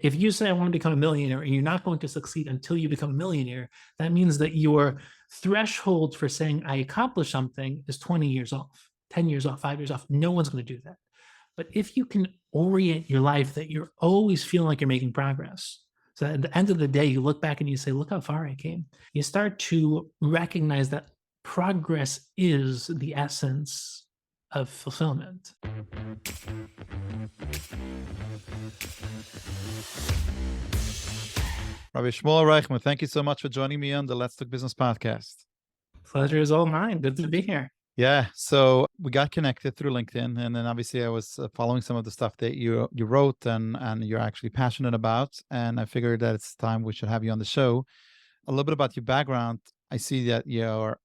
If you say, I want to become a millionaire, and you're not going to succeed until you become a millionaire, that means that your threshold for saying I accomplished something is 20 years off, 10 years off, 5 years off. No one's going to do that. But if you can orient your life that you're always feeling like you're making progress, so at the end of the day, you look back and you say, look how far I came. You start to recognize that progress is the essence of fulfillment. Rabbi Shmuel Reichman, thank you so much for joining me on the Let's Talk Business podcast. Pleasure is all mine. Good to be here. Yeah, so we got connected through LinkedIn, and then obviously I was following some of the stuff that you wrote and you're actually passionate about, and I figured that it's time we should have you on the show. A little bit about your background. I see that you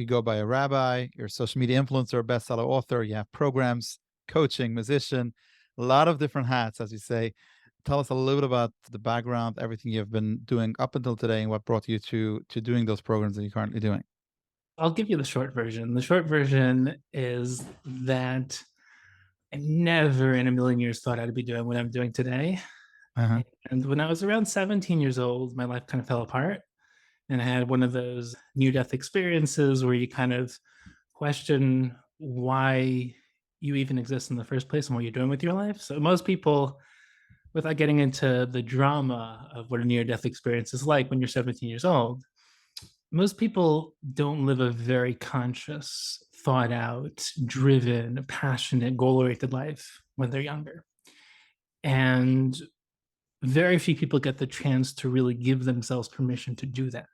go by a rabbi, you're a social media influencer, bestseller author, you have programs, coaching, musician, a lot of different hats, as you say. Tell us a little bit about the background, everything you've been doing up until today, and what brought you to doing those programs that you're currently doing. I'll give you the short version. The short version is that I never in a million years thought I'd be doing what I'm doing today. Uh-huh. And when I was around 17 years old, my life kind of fell apart. And I had one of those near death experiences where you kind of question why you even exist in the first place and what you're doing with your life. So, most people, without getting into the drama of what a near death experience is like when you're 17 years old, most people don't live a very conscious, thought out, driven, passionate, goal oriented life when they're younger. And very few people get the chance to really give themselves permission to do that.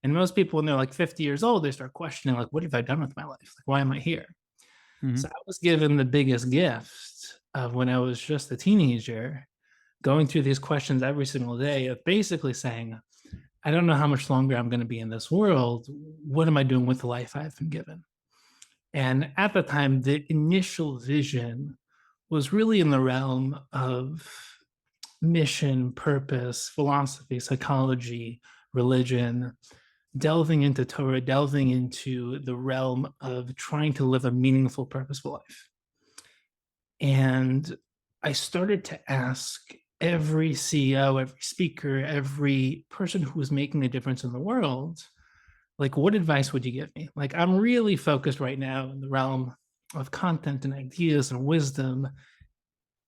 And most people, when they're like 50 years old, they start questioning, like, what have I done with my life? Like, why am I here? Mm-hmm. So I was given the biggest gift of when I was just a teenager, going through these questions every single day of basically saying, I don't know how much longer I'm going to be in this world. What am I doing with the life I've been given? And at the time, the initial vision was really in the realm of mission, purpose, philosophy, psychology, religion, delving into Torah, delving into the realm of trying to live a meaningful, purposeful life. And I started to ask every CEO, every speaker, every person who was making a difference in the world, like, what advice would you give me? Like, I'm really focused right now in the realm of content and ideas and wisdom.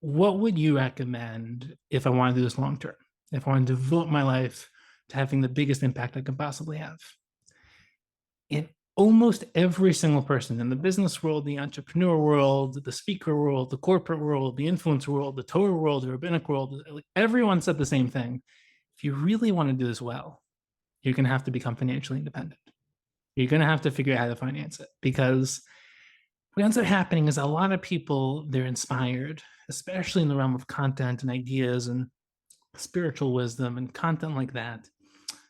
What would you recommend if I want to do this long term? If I want to devote my life to having the biggest impact I can possibly have? And almost every single person in the business world, the entrepreneur world, the speaker world, the corporate world, the influencer world, the Torah world, the rabbinic world, everyone said the same thing. If you really want to do this well, you're going to have to become financially independent. You're going to have to figure out how to finance it, because what ends up happening is a lot of people, they're inspired, especially in the realm of content and ideas and spiritual wisdom and content like that.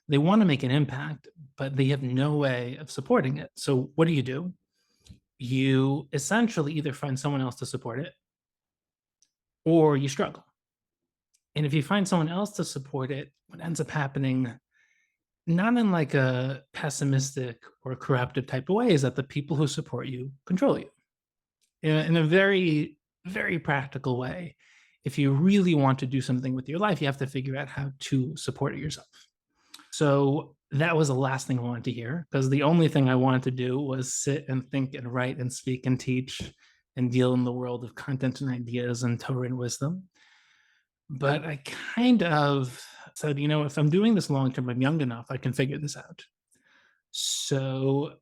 They want to make an impact, but they have no way of supporting it. So what do? You essentially either find someone else to support it or you struggle. And if you find someone else to support it, what ends up happening, not in like a pessimistic or corruptive type of way, is that the people who support you control you in a very, very practical way. If you really want to do something with your life, you have to figure out how to support it yourself. So that was the last thing I wanted to hear, because the only thing I wanted to do was sit and think and write and speak and teach and deal in the world of content and ideas and Torah and wisdom. But I kind of said, if I'm doing this long term, I'm young enough, I can figure this out. So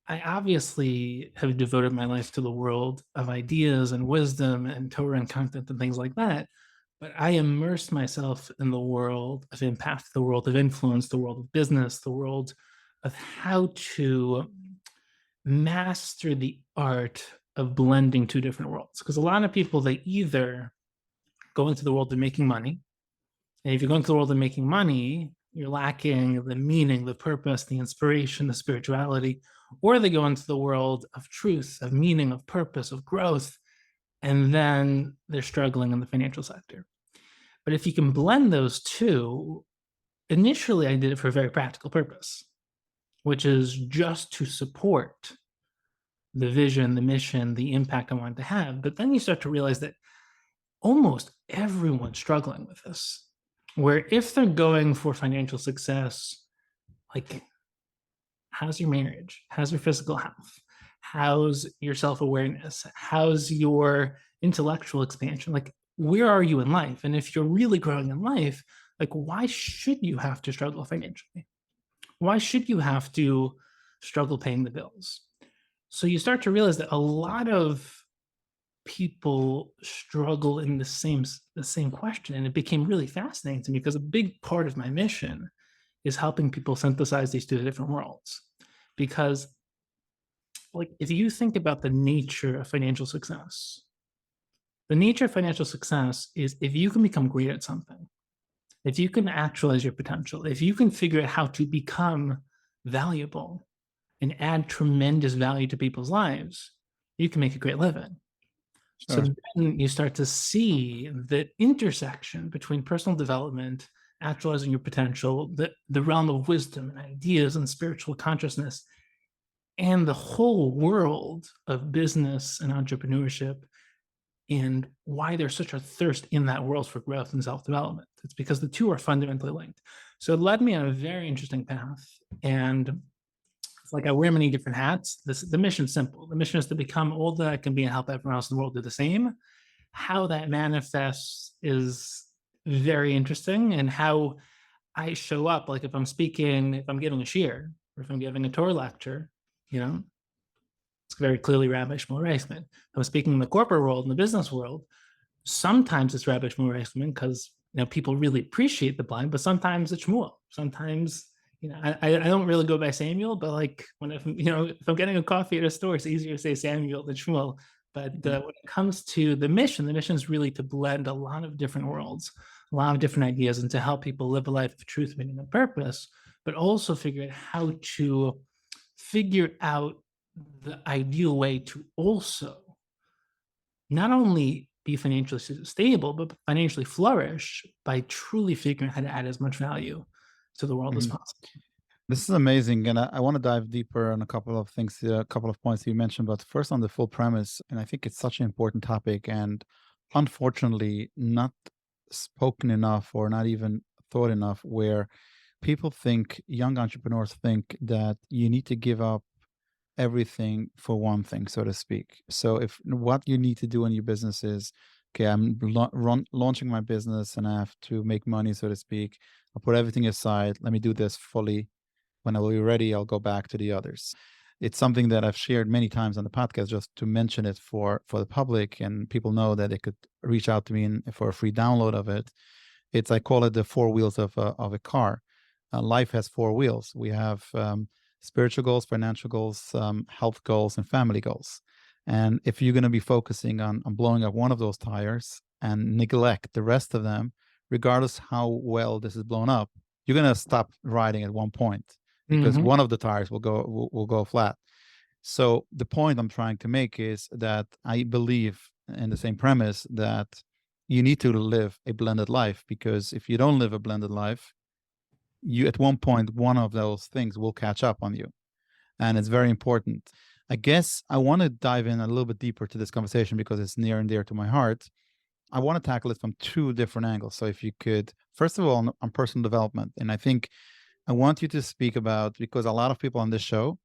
I obviously have devoted my life to the world of ideas and wisdom and Torah and content and things like that. But I immersed myself in the world of impact, the world of influence, the world of business, the world of how to master the art of blending two different worlds. Because a lot of people, they either go into the world of making money. And if you go into the world of making money, you're lacking the meaning, the purpose, the inspiration, the spirituality, or they go into the world of truth, of meaning, of purpose, of growth, and then they're struggling in the financial sector. But if you can blend those two, initially I did it for a very practical purpose, which is just to support the vision, the mission, the impact I wanted to have. But then you start to realize that almost everyone's struggling with this. Where if they're going for financial success, like, how's your marriage? How's your physical health? How's your self awareness? How's your intellectual expansion? Like, where are you in life? And if you're really growing in life, like, why should you have to struggle financially? Why should you have to struggle paying the bills? So you start to realize that a lot of people struggle in the same question, and it became really fascinating to me because a big part of my mission is helping people synthesize these two different worlds. Because, like, if you think about the nature of financial success, the nature of financial success is if you can become great at something, if you can actualize your potential, if you can figure out how to become valuable and add tremendous value to people's lives, you can make a great living. So Sure. then you start to see the intersection between personal development, actualizing your potential, the realm of wisdom and ideas and spiritual consciousness, and the whole world of business and entrepreneurship, and why there's such a thirst in that world for growth and self-development. It's because the two are fundamentally linked. So it led me on a very interesting path. And it's like I wear many different hats. The mission's simple. The mission is to become all that I can be and help everyone else in the world do the same. How that manifests is very interesting, and how I show up, like if I'm speaking, if I'm giving a shir, or if I'm giving a Torah lecture, you know, it's very clearly Rabbi Shmuel Reisman. I'm speaking in the corporate world, in the business world. Sometimes it's Rabbi Shmuel Reisman because people really appreciate the blind, but sometimes it's Shmuel. Sometimes I don't really go by Samuel, but like if I'm getting a coffee at a store, it's easier to say Samuel than Shmuel. But Mhm. when it comes to the mission is really to blend a lot of different worlds, a lot of different ideas, and to help people live a life of truth, meaning, and purpose, but also figure out how to figure out the ideal way to also not only be financially stable, but financially flourish by truly figuring out how to add as much value to the world as Mhm. possible. This is amazing, and I want to dive deeper on a couple of things, a couple of points you mentioned. But first, on the full premise, and I think it's such an important topic, and unfortunately, not spoken enough or not even thought enough. Where people think, young entrepreneurs think that you need to give up everything for one thing, so to speak. So, if what you need to do in your business is, okay, I'm launching my business and I have to make money, so to speak. I'll put everything aside. Let me do this fully. When I will be ready, I'll go back to the others. It's something that I've shared many times on the podcast, just to mention it for the public, and people know that they could reach out to me for a free download of it. I call it the four wheels of a car. Life has four wheels. We have spiritual goals, financial goals, health goals, and family goals. And if you're going to be focusing on blowing up one of those tires and neglect the rest of them, regardless how well this is blown up, you're going to stop riding at one point because Mm-hmm. one of the tires will go flat. So the point I'm trying to make is that I believe in the same premise that you need to live a blended life, because if you don't live a blended life, you at one point one of those things will catch up on you, and it's very important. I guess I want to dive in a little bit deeper to this conversation because it's near and dear to my heart. I want to tackle it from two different angles. So if you could, first of all, on personal development, and I think I want you to speak about, because a lot of people on this show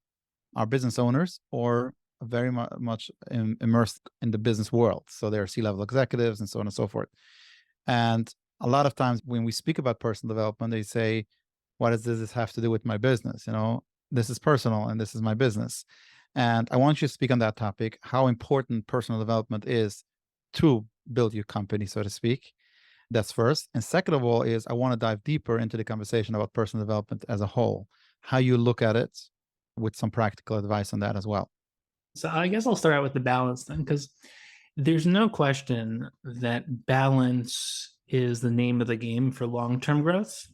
are business owners or very much immersed in the business world. So they're C-level executives and so on and so forth. And a lot of times when we speak about personal development, they say, what does this have to do with my business? This is personal and this is my business. And I want you to speak on that topic, how important personal development is to build your company, so to speak. That's first. And second of all, is I want to dive deeper into the conversation about personal development as a whole, how you look at it, with some practical advice on that as well. So I guess I'll start out with the balance then, because there's no question that balance is the name of the game for long-term growth,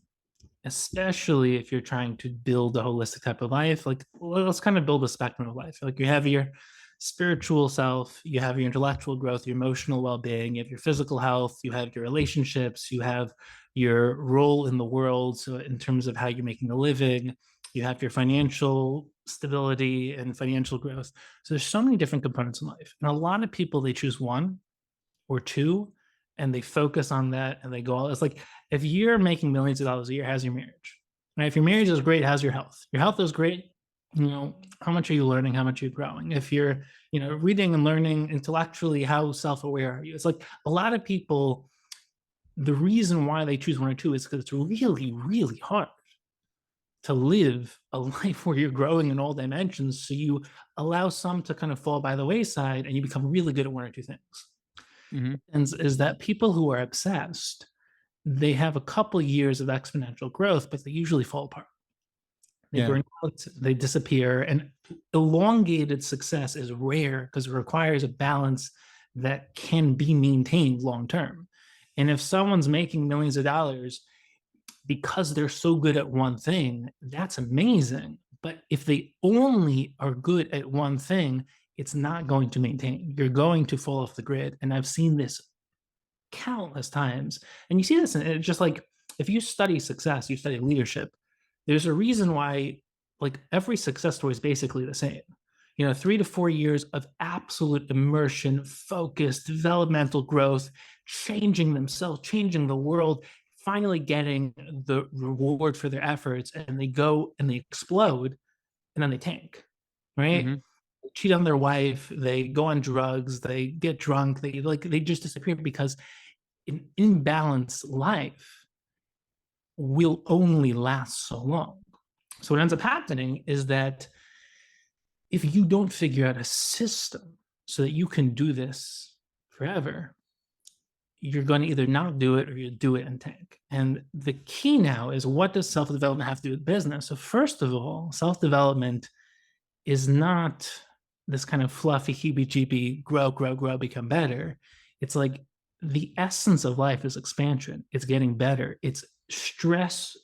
especially if you're trying to build a holistic type of life. Like, let's kind of build a spectrum of life. Like, you have your spiritual self, you have your intellectual growth, your emotional well-being, you have your physical health, you have your relationships, you have your role in the world, so in terms of how you're making a living, you have your financial stability and financial growth. So there's so many different components in life, and a lot of people, they choose one or two, and they focus on that and they go all, it's like, if you're making millions of dollars a year, how's your marriage? Right? If your marriage is great, how's your health? Your health is great. How much are you learning? How much are you growing? If you're, reading and learning intellectually, how self-aware are you? It's like a lot of people, the reason why they choose one or two is because it's really, really hard to live a life where you're growing in all dimensions. So you allow some to kind of fall by the wayside and you become really good at one or two things. Hmm. And is that people who are obsessed, they have a couple years of exponential growth, but they usually fall apart. They Yeah. burn out, they disappear, and elongated success is rare because it requires a balance that can be maintained long term. And if someone's making millions of dollars because they're so good at one thing, that's amazing. But if they only are good at one thing, it's not going to maintain. You're going to fall off the grid. And I've seen this countless times. And you see this in just like, if you study success, you study leadership, there's a reason why like every success story is basically the same. 3 to 4 years of absolute immersion, focus, developmental growth, changing themselves, changing the world, finally getting the reward for their efforts, and they go and they explode and then they tank, right? Hmm. Cheat on their wife, they go on drugs, they get drunk, they just disappear because an imbalanced life will only last so long. So what ends up happening is that if you don't figure out a system so that you can do this forever, you're going to either not do it or you do it and tank. And the key now is, what does self development have to do with business? So, first of all, self development is not this kind of fluffy, heebie jeebie, grow, grow, grow, become better. It's like the essence of life is expansion, it's getting better, it's stress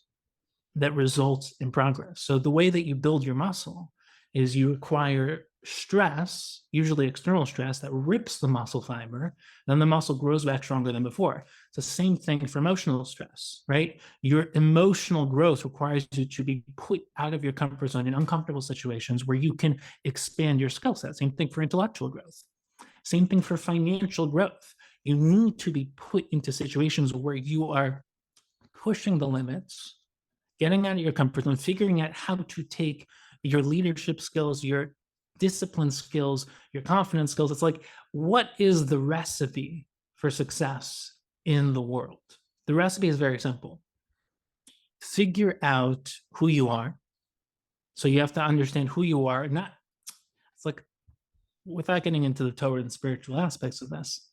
that results in progress. So the way that you build your muscle is you acquire stress, usually external stress, that rips the muscle fiber. Then the muscle grows back stronger than before. It's the same thing for emotional stress, right? Your emotional growth requires you to be put out of your comfort zone in uncomfortable situations where you can expand your skill set. Same thing for intellectual growth. Same thing for financial growth. You need to be put into situations where you are pushing the limits, getting out of your comfort zone, figuring out how to take your leadership skills, your discipline skills, your confidence skills. It's like, what is the recipe for success in the world? The recipe is very simple. Figure out who you are. So you have to understand who you are. Not, it's like, without getting into the Torah and spiritual aspects of this,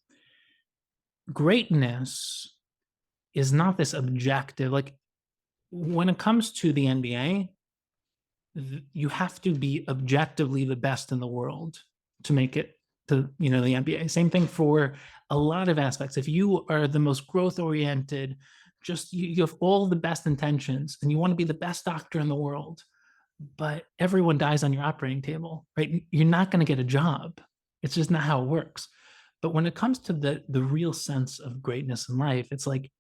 greatness is not this objective. Like, when it comes to the NBA, you have to be objectively the best in the world to make it to the NBA. Same thing for a lot of aspects. If you are the most growth oriented, just you have all the best intentions and you want to be the best doctor in the world, but everyone dies on your operating table, right? You're not going to get a job. It's just not how it works. But when it comes to the real sense of greatness in life, it's like,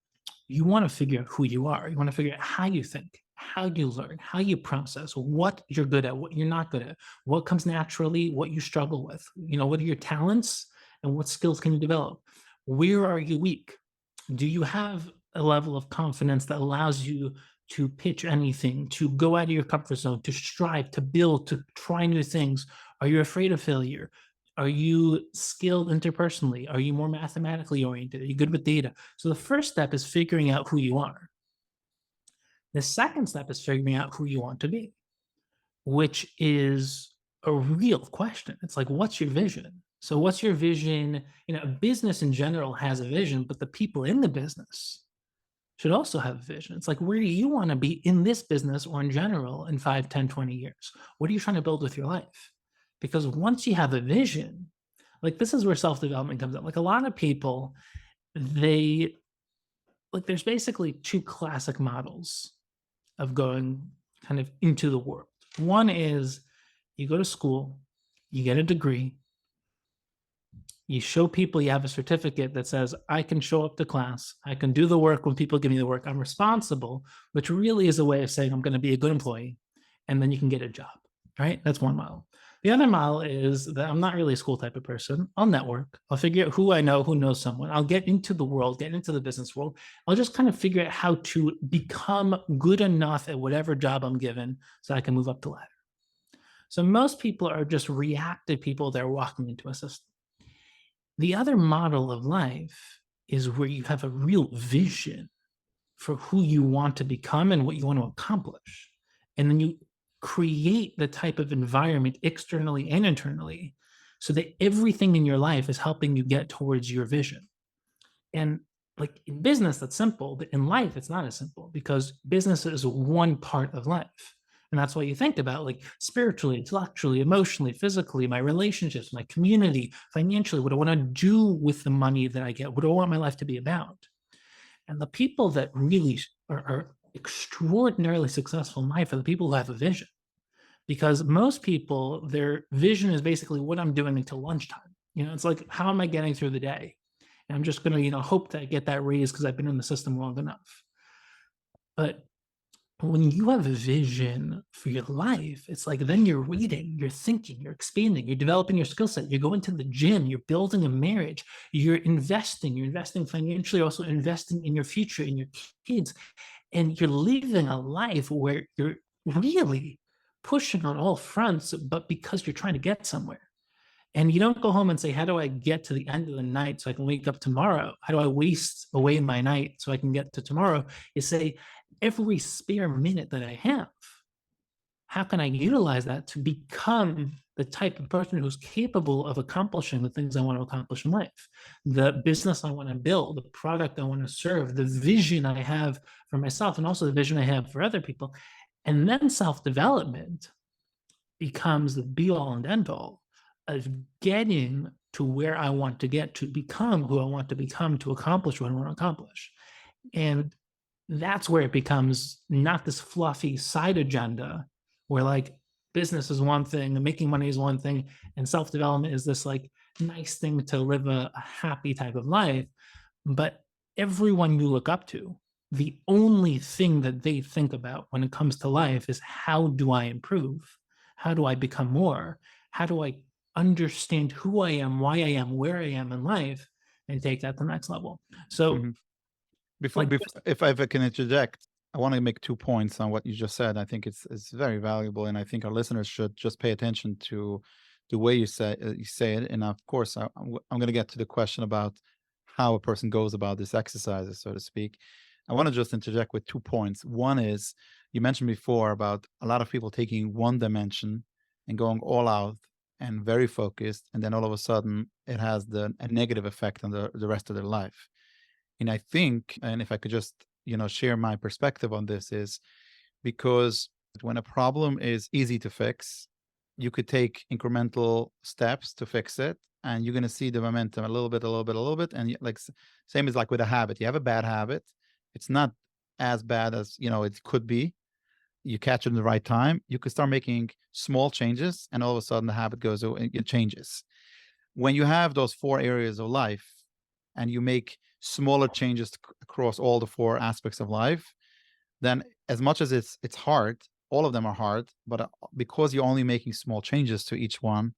you want to figure out who you are. You want to figure out how you think, how you learn, how you process, what you're good at, what you're not good at, what comes naturally, what you struggle with. What are your talents and what skills can you develop? Where are you weak? Do you have a level of confidence that allows you to pitch anything, to go out of your comfort zone, to strive, to build, to try new things? Are you afraid of failure? Are you skilled interpersonally? Are you more mathematically oriented? Are you good with data? So the first step is figuring out who you are. The second step is figuring out who you want to be, which is a real question. It's like, what's your vision? So what's your vision? A business in general has a vision, but the people in the business should also have a vision. It's like, where do you want to be in this business or in general in 5, 10, 20 years? What are you trying to build with your life? Because once you have a vision, like, this is where self-development comes in. Like, a lot of people, they like, there's basically two classic models of going kind of into the world. One is, you go to school, you get a degree, you show people you have a certificate that says, I can show up to class, I can do the work when people give me the work, I'm responsible, which really is a way of saying I'm going to be a good employee, and then you can get a job, right? That's one model. The other model is that I'm not really a school type of person. I'll network. I'll figure out who I know, who knows someone. I'll get into the world, get into the business world. I'll just kind of figure out how to become good enough at whatever job I'm given so I can move up the ladder. So most people are just reactive people that are walking into a system. The other model of life is where you have a real vision for who you want to become and what you want to accomplish. And then you create the type of environment externally and internally so that everything in your life is helping you get towards your vision. And like in business, that's simple, but in life, it's not as simple because business is one part of life. And that's why you think about like spiritually, intellectually, emotionally, physically, my relationships, my community, financially, what I want to do with the money that I get, what do I want my life to be about. And the people that really are extraordinarily successful in life are the people who have a vision. Because most people, their vision is basically what I'm doing until lunchtime. It's like, how am I getting through the day? And I'm just going to, hope that I get that raise because I've been in the system long enough. But when you have a vision for your life, it's like then you're reading, you're thinking, you're expanding, you're developing your skill set, you're going to the gym, you're building a marriage, you're investing financially, also investing in your future, in your kids, and you're living a life where you're really pushing on all fronts, but because you're trying to get somewhere. And you don't go home and say, how do I get to the end of the night so I can wake up tomorrow? How do I waste away my night so I can get to tomorrow? You say, every spare minute that I have, how can I utilize that to become the type of person who's capable of accomplishing the things I want to accomplish in life, the business I want to build, the product I want to serve, the vision I have for myself, and also the vision I have for other people. And then self-development becomes the be all and end all of getting to where I want to get to become who I want to become to accomplish what I want to accomplish. And that's where it becomes not this fluffy side agenda where like business is one thing and making money is one thing and self-development is this like nice thing to live a happy type of life. But everyone you look up to, the only thing that they think about when it comes to life is how do I improve? How do I become more? How do I understand who I am, why I am, where I am in life, and take that to the next level? So, Mhm. Before, like, before if I can interject, I want to make 2 points on what you just said. I think it's very valuable, and I think our listeners should just pay attention to the way you say it. And of course, I'm going to get to the question about how a person goes about this exercises, so to speak. I want to just interject with 2 points. One is you mentioned before about a lot of people taking one dimension and going all out and very focused, and then all of a sudden it has a negative effect on the rest of their life. And I think, and if I could just, share my perspective on this is because when a problem is easy to fix, you could take incremental steps to fix it, and you're going to see the momentum a little bit, a little bit, a little bit. And like, same as like with a habit, you have a bad habit. It's not as bad as, it could be. You catch it in the right time. You could start making small changes, and all of a sudden the habit goes, it changes. When you have those 4 areas of life and you make smaller changes across all the 4 aspects of life, then as much as it's hard, all of them are hard, but because you're only making small changes to each one,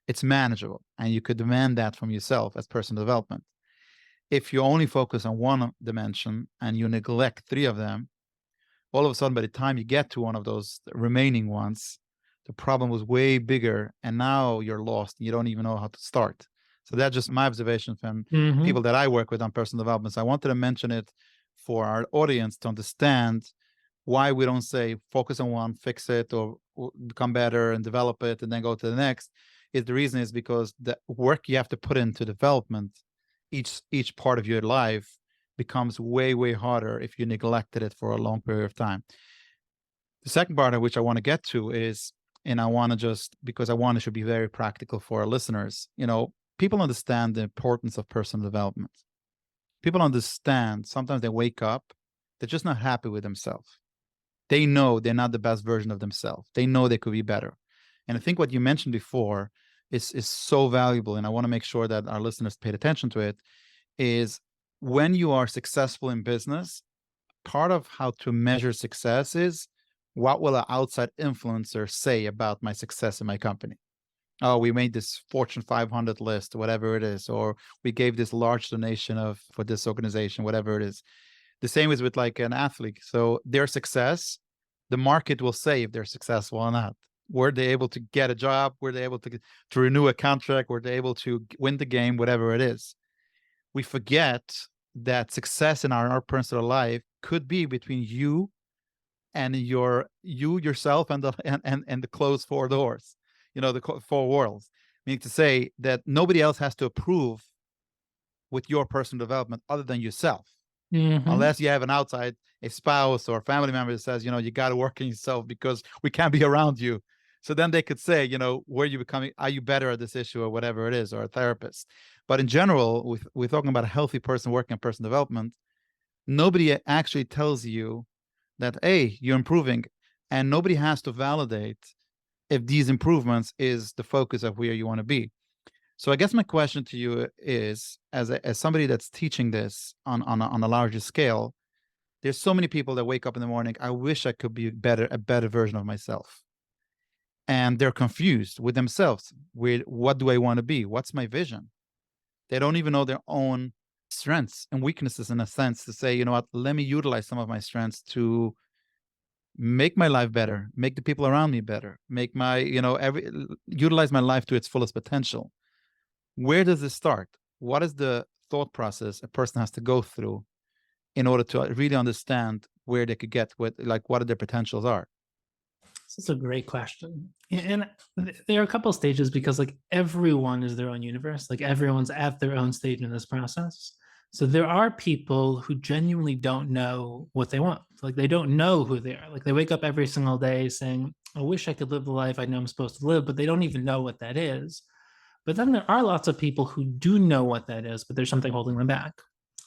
it's manageable, and you could demand that from yourself as personal development. If you only focus on one dimension and you neglect 3 of them, all of a sudden by the time you get to one of those remaining ones, the problem was way bigger, and now you're lost. You don't even know how to start. So that's just my observation from people mhm. that I work with on personal development. So I wanted to mention it for our audience to understand why we don't say focus on one, fix it, or become better and develop it, and then go to the next. Is the reason is because the work you have to put into development, each part of your life becomes way harder if you neglected it for a long period of time. The second part of which I want to get to is, and I want to just, because I want it should be very practical for our listeners, people understand the importance of personal development. People understand sometimes they wake up, they're just not happy with themselves. They know they're not the best version of themselves. They know they could be better. And I think what you mentioned before is so valuable. And I want to make sure that our listeners paid attention to it is when you are successful in business, part of how to measure success is what will an outside influencer say about my success in my company? oh, we made this Fortune 500 list, whatever it is, or we gave this large donation of for this organization, whatever it is. The same is with like an athlete. So their success, the market will say if they're successful or not. Were they able to get a job? Were they able to renew a contract? Were they able to win the game? Whatever it is, we forget that success in our personal life could be between you and you yourself and the closed four doors, the four worlds. Meaning to say that nobody else has to approve with your personal development other than yourself, Hmm. unless you have an outside, a spouse or a family member that says, you got to work on yourself because we can't be around you. So then they could say, where you becoming, are you better at this issue or whatever it is, or a therapist. But in general, we're talking about a healthy person working on personal development. Nobody actually tells you that, hey, you're improving, and nobody has to validate if these improvements is the focus of where you want to be. So I guess my question to you is, as somebody that's teaching this on a larger scale, there's so many people that wake up in the morning, I wish I could be a better version of myself. And they're confused with themselves, with what do I want to be? What's my vision? They don't even know their own strengths and weaknesses, in a sense, to say, you know what, let me utilize some of my strengths to make my life better, make the people around me better, make my, utilize my life to its fullest potential. Where does this start? What is the thought process a person has to go through in order to really understand where they could get with, like, what their potentials are? That's a great question. And there are a couple stages because like everyone is their own universe. Like everyone's at their own stage in this process. So there are people who genuinely don't know what they want. Like they don't know who they are. Like they wake up every single day saying, I wish I could live the life I know I'm supposed to live, but they don't even know what that is. But then there are lots of people who do know what that is, but there's something holding them back.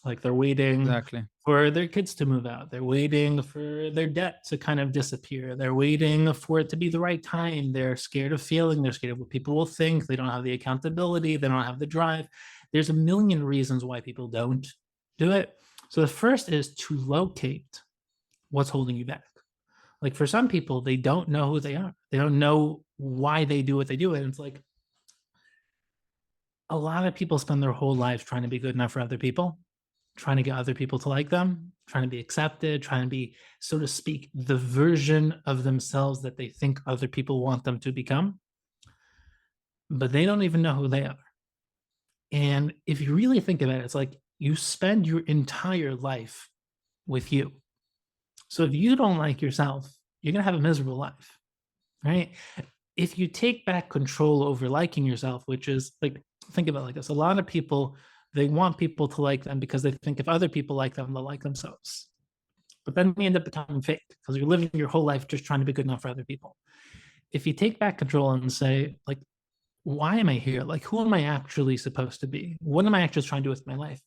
Like they're waiting Exactly. for their kids to move out. They're waiting for their debt to kind of disappear. They're waiting for it to be the right time. They're scared of failing. They're scared of what people will think. They don't have the accountability. They don't have the drive. There's a million reasons why people don't do it. So the first is to locate what's holding you back. Like for some people, they don't know who they are. They don't know why they do what they do. And it's like a lot of people spend their whole lives trying to be good enough for other people, trying to get other people to like them, trying to be accepted, trying to be, so to speak, the version of themselves that they think other people want them to become, but they don't even know who they are. And if you really think about it, it's like you spend your entire life with you. So if you don't like yourself, you're going to have a miserable life, right? If you take back control over liking yourself, which is like, think about it like this. A lot of people, they want people to like them because they think if other people like them, they'll like themselves. But then we end up becoming fake because you're living your whole life just trying to be good enough for other people. If you take back control and say, like, why am I here? Like, who am I actually supposed to be? What am I actually trying to do with my life?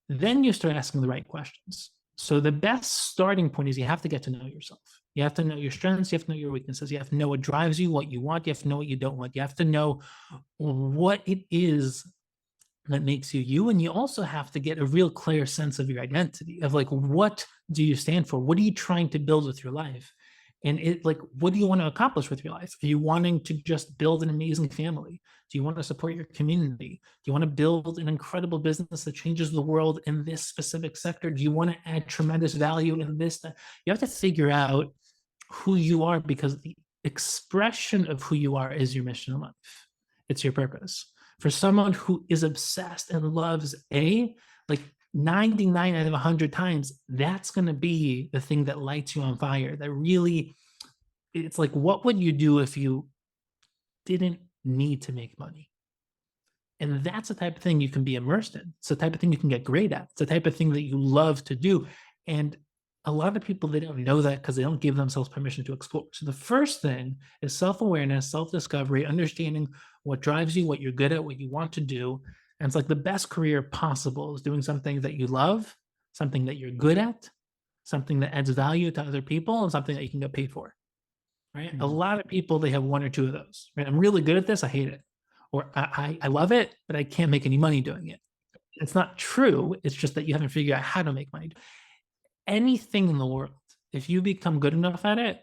Then you start asking the right questions. So the best starting point is you have to get to know yourself. You have to know your strengths. You have to know your weaknesses. You have to know what drives you, what you want. You have to know what you don't want. You have to know what it is that makes you you. And you also have to get a real clear sense of your identity of like, what do you stand for? What are you trying to build with your life? And it like, what do you want to accomplish with your life? Are you wanting to just build an amazing family? Do you want to support your community? Do you want to build an incredible business that changes the world in this specific sector? Do you want to add tremendous value in this? You have to figure out who you are because the expression of who you are is your mission in life. It's your purpose. For someone who is obsessed and loves A, like 99 out of 100 times, that's going to be the thing that lights you on fire. That really, it's like, what would you do if you didn't need to make money? And that's the type of thing you can be immersed in. It's the type of thing you can get great at. It's the type of thing that you love to do. And a lot of people, they don't know that because they don't give themselves permission to explore. So the first thing is self-awareness, self-discovery, understanding what drives you, what you're good at, what you want to do. And it's like the best career possible is doing something that you love, something that you're good at, something that adds value to other people, and something that you can get paid for. Right? A Mhm. lot of people, they have one or two of those. Right? I'm really good at this. I hate it. Or I love it, but I can't make any money doing it. It's not true. It's just that you haven't figured out how to make money. Anything in the world, if you become good enough at it,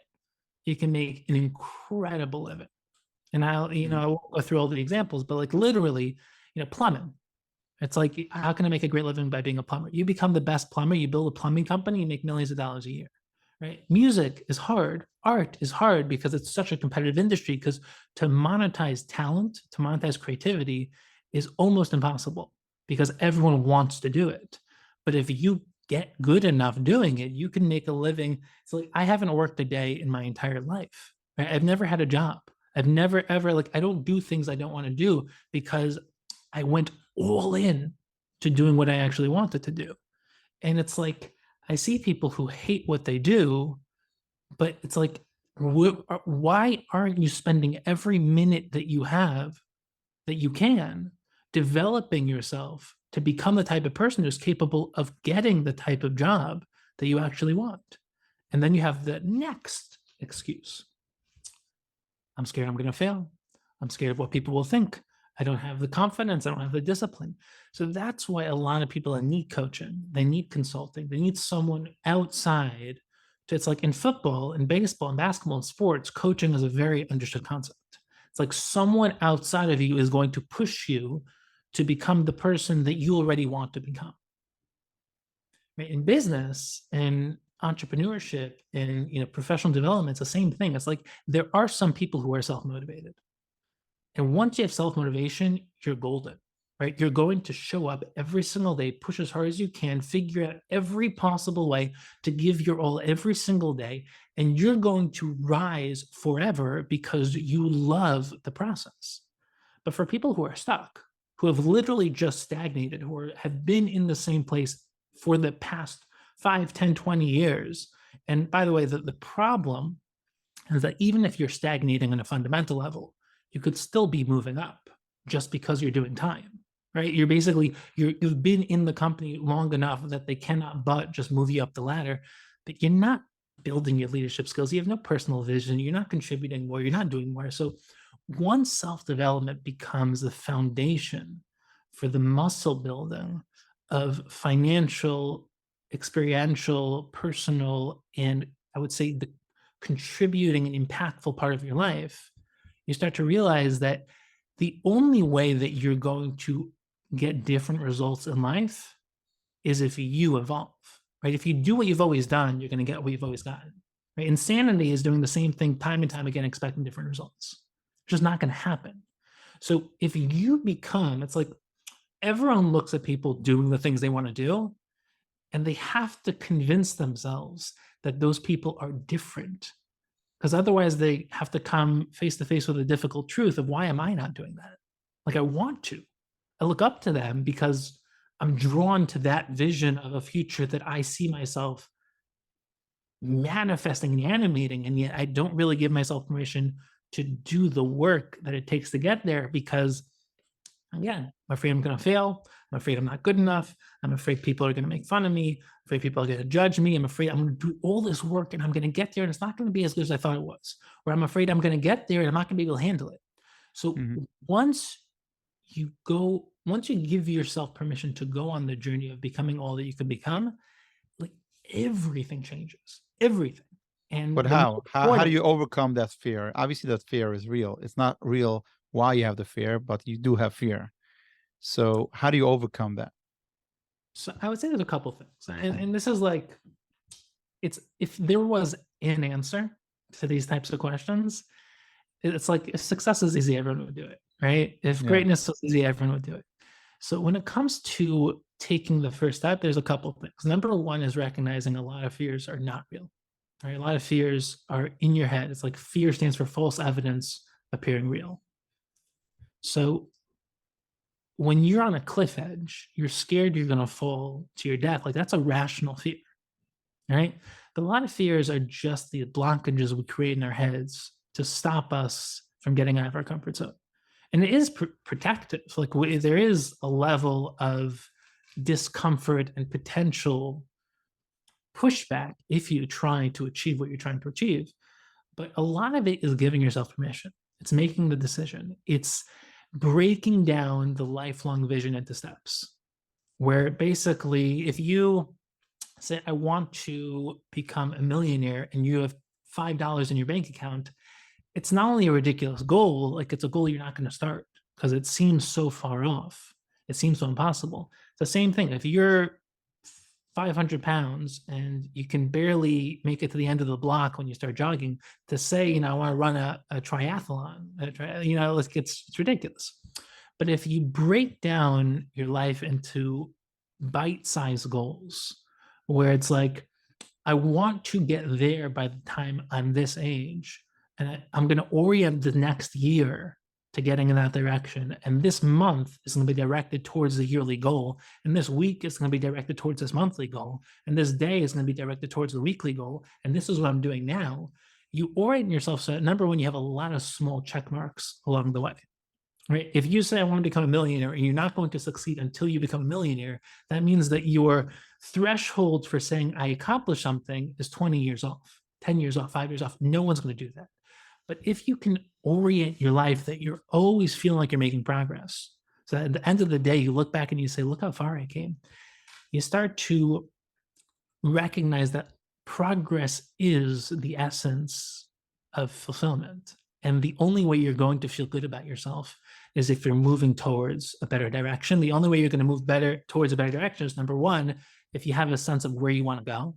you can make an incredible living. And I won't go through all the examples, but like literally, plumbing. It's like, how can I make a great living by being a plumber? You become the best plumber, you build a plumbing company, you make millions of dollars a year, right? Music is hard. Art is hard because it's such a competitive industry, because to monetize talent, to monetize creativity is almost impossible because everyone wants to do it. But if you get good enough doing it, you can make a living. It's like, I haven't worked a day in my entire life. Right? I've never had a job. I've never ever, like, I don't do things I don't want to do because I went all in to doing what I actually wanted to do. And it's like, I see people who hate what they do, but it's like, why aren't you spending every minute that you have, that you can, developing yourself to become the type of person who's capable of getting the type of job that you actually want? And then you have the next excuse. I'm scared I'm going to fail. I'm scared of what people will think. I don't have the confidence. I don't have the discipline. So that's why a lot of people need coaching. They need consulting. They need someone outside. It's like in football, in baseball, in basketball, in sports, coaching is a very understood concept. It's like someone outside of you is going to push you to become the person that you already want to become. Right? In business and entrepreneurship and professional development, it's the same thing. It's like there are some people who are self-motivated. And once you have self-motivation, you're golden, right? You're going to show up every single day, push as hard as you can, figure out every possible way to give your all every single day. And you're going to rise forever because you love the process. But for people who are stuck, who have literally just stagnated, have been in the same place for the past 5, 10, 20 years. And by the way, the problem is that even if you're stagnating on a fundamental level, you could still be moving up just because you're doing time, right? You've been in the company long enough that they cannot but just move you up the ladder, but you're not building your leadership skills. You have no personal vision. You're not contributing more. You're not doing more. So once self-development becomes the foundation for the muscle building of financial, experiential, personal, and I would say the contributing and impactful part of your life, you start to realize that the only way that you're going to get different results in life is if you evolve, right? If you do what you've always done, you're going to get what you've always gotten, right? Insanity is doing the same thing time and time again, expecting different results. It's just not going to happen. So if you become, it's like everyone looks at people doing the things they want to do, and they have to convince themselves that those people are different, because otherwise they have to come face to face with the difficult truth of, why am I not doing that? Like, I want to. I look up to them because I'm drawn to that vision of a future that I see myself manifesting and animating, and yet I don't really give myself permission to do the work that it takes to get there, because again, I'm afraid I'm going to fail. I'm afraid I'm not good enough. I'm afraid people are going to make fun of me. I'm afraid people are going to judge me. I'm afraid I'm going to do all this work and I'm going to get there and it's not going to be as good as I thought it was. Or I'm afraid I'm going to get there and I'm not going to be able to handle it. So Mhm. once once you give yourself permission to go on the journey of becoming all that you can become, like, everything changes, everything. But And the most how do important, you overcome that fear? Obviously, that fear is real. It's not real why you have the fear, but you do have fear. So how do you overcome that? so I would say there's a couple things. And this is like, it's, if there was an answer to these types of questions, it's like, if success is easy, everyone would do it, right? If Yeah. greatness was easy, everyone would do it. So when it comes to taking the first step, there's a couple things. Number one is recognizing a lot of fears are not real. Right? A lot of fears are in your head. It's like fear stands for false evidence appearing real. So when you're on a cliff edge, you're scared you're going to fall to your death. Like, that's a rational fear, right? But a lot of fears are just the blockages we create in our heads to stop us from getting out of our comfort zone. And it is protective. Like, there is a level of discomfort and potential pushback if you try to achieve what you're trying to achieve. But a lot of it is giving yourself permission. It's making the decision. It's breaking down the lifelong vision into steps, where basically, if you say, I want to become a millionaire, and you have $5 in your bank account, it's not only a ridiculous goal, like it's a goal you're not going to start because it seems so far off. It seems so impossible. It's the same thing. If you're 500 pounds and you can barely make it to the end of the block when you start jogging, to say, I want to run a triathlon, it's ridiculous. But if you break down your life into bite-sized goals, where it's like, I want to get there by the time I'm this age, and I'm going to orient the next year to getting in that direction. And this month is going to be directed towards the yearly goal. And this week is going to be directed towards this monthly goal. And this day is going to be directed towards the weekly goal. And this is what I'm doing now. You orient yourself so that, number one, you have a lot of small check marks along the way. Right? If you say I want to become a millionaire and you're not going to succeed until you become a millionaire, that means that your threshold for saying I accomplished something is 20 years off, 10 years off, 5 years off. No one's going to do that. But if you can orient your life that you're always feeling like you're making progress, so at the end of the day, you look back and you say, look how far I came. You start to recognize that progress is the essence of fulfillment. And the only way you're going to feel good about yourself is if you're moving towards a better direction. The only way you're going to move better towards a better direction is, number one, if you have a sense of where you want to go.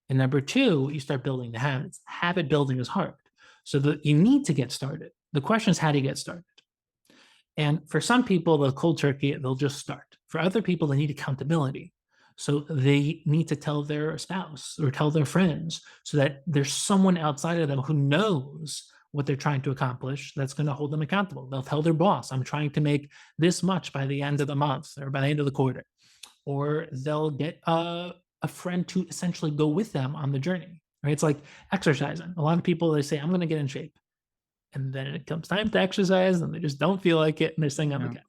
And number two, you start building the habits. Habit building is hard. So that you need to get started. The question is, how do you get started? And for some people, the cold turkey, they'll just start. For other people, they need accountability. So they need to tell their spouse or tell their friends so that there's someone outside of them who knows what they're trying to accomplish that's going to hold them accountable. They'll tell their boss, I'm trying to make this much by the end of the month or by the end of the quarter. Or they'll get a friend to essentially go with them on the journey. Right? It's like exercising. A lot of people, they say, I'm going to get in shape. And then it comes time to exercise and they just don't feel like it and they're sitting on the couch.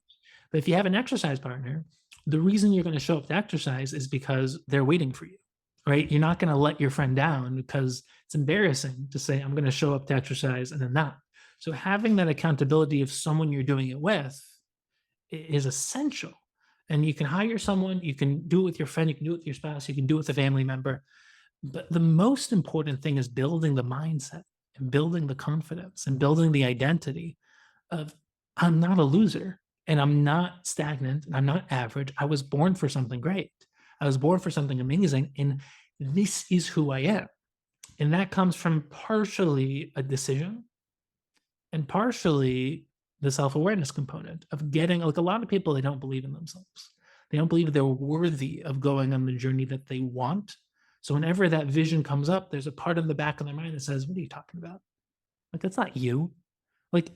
But if you have an exercise partner, the reason you're going to show up to exercise is because they're waiting for you, right? You're not going to let your friend down because it's embarrassing to say, I'm going to show up to exercise and then not. So having that accountability of someone you're doing it with is essential. And you can hire someone, you can do it with your friend, you can do it with your spouse, you can do it with a family member. But the most important thing is building the mindset and building the confidence and building the identity of, I'm not a loser and I'm not stagnant and I'm not average. I was born for something great. I was born for something amazing. And this is who I am. And that comes from partially a decision and partially the self-awareness component of getting, like, a lot of people, they don't believe in themselves. They don't believe they're worthy of going on the journey that they want. So whenever that vision comes up, there's a part in the back of their mind that says, what are you talking about? Like, that's not you. Like,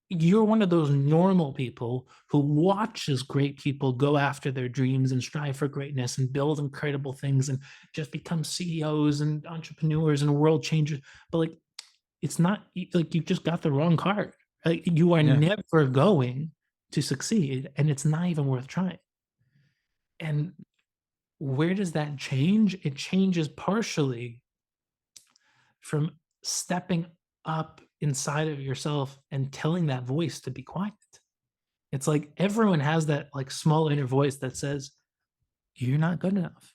you're one of those normal people who watches great people go after their dreams and strive for greatness and build incredible things and just become CEOs and entrepreneurs and world changers. But like, it's not like, you just got the wrong card. Like, you are never going to succeed, and it's not even worth trying. And where does that change? It changes partially from stepping up inside of yourself and telling that voice to be quiet. It's like everyone has that like small inner voice that says, you're not good enough.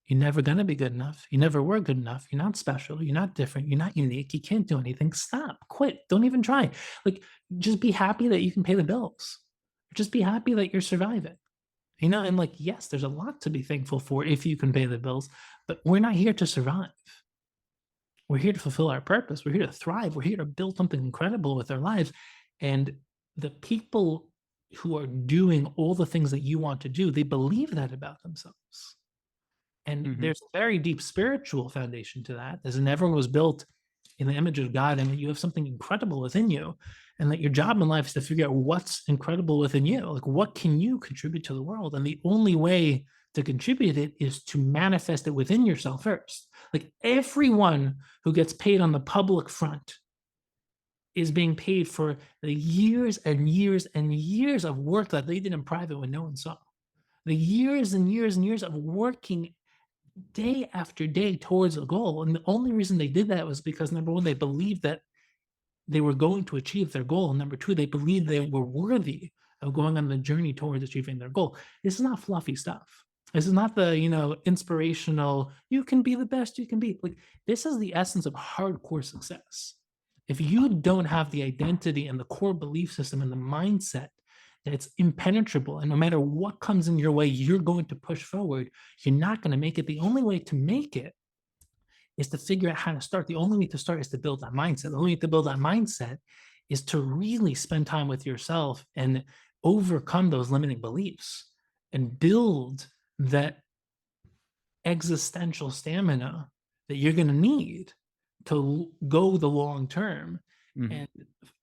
You're never going to be good enough. You never were good enough. You're not special. You're not different. You're not unique. You can't do anything. Stop. Quit. Don't even try. Like, just be happy that you can pay the bills. Just be happy that you're surviving. And like, yes, there's a lot to be thankful for if you can pay the bills, but we're not here to survive. We're here to fulfill our purpose. We're here to thrive. We're here to build something incredible with our lives. And the people who are doing all the things that you want to do, they believe that about themselves. And there's a very deep spiritual foundation to that, as in everyone was built in the image of God, and that you have something incredible within you, and that your job in life is to figure out what's incredible within you. Like, what can you contribute to the world? And the only way to contribute it is to manifest it within yourself first. Like, everyone who gets paid on the public front is being paid for the years and years and years of work that they did in private when no one saw. The years and years and years of working day after day towards a goal. And the only reason they did that was because, number one, they believed that they were going to achieve their goal. And number two, they believed they were worthy of going on the journey towards achieving their goal. This is not fluffy stuff. This is not the, inspirational, you can be the best you can be. Like, this is the essence of hardcore success. If you don't have the identity and the core belief system and the mindset that it's impenetrable, and no matter what comes in your way, you're going to push forward, you're not going to make it. The only way to make it is to figure out how to start. The only way to start is to build that mindset. The only way to build that mindset is to really spend time with yourself and overcome those limiting beliefs and build that existential stamina that you're going to need to go the long term. Mhm. And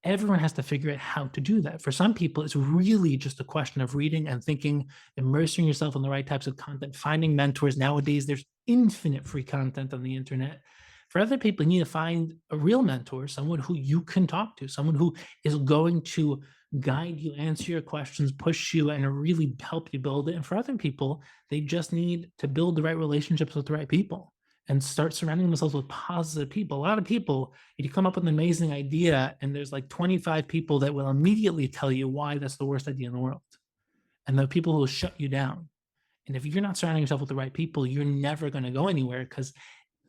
everyone has to figure out how to do that. For some people, it's really just a question of reading and thinking, immersing yourself in the right types of content, finding mentors. Nowadays, there's infinite free content on the internet. For other people, you need to find a real mentor, someone who you can talk to, someone who is going to guide you, answer your questions, push you, and really help you build it. And for other people, they just need to build the right relationships with the right people and start surrounding themselves with positive people. A lot of people, you come up with an amazing idea, and there's like 25 people that will immediately tell you why that's the worst idea in the world. And the people who will shut you down. And if you're not surrounding yourself with the right people, you're never going to go anywhere, because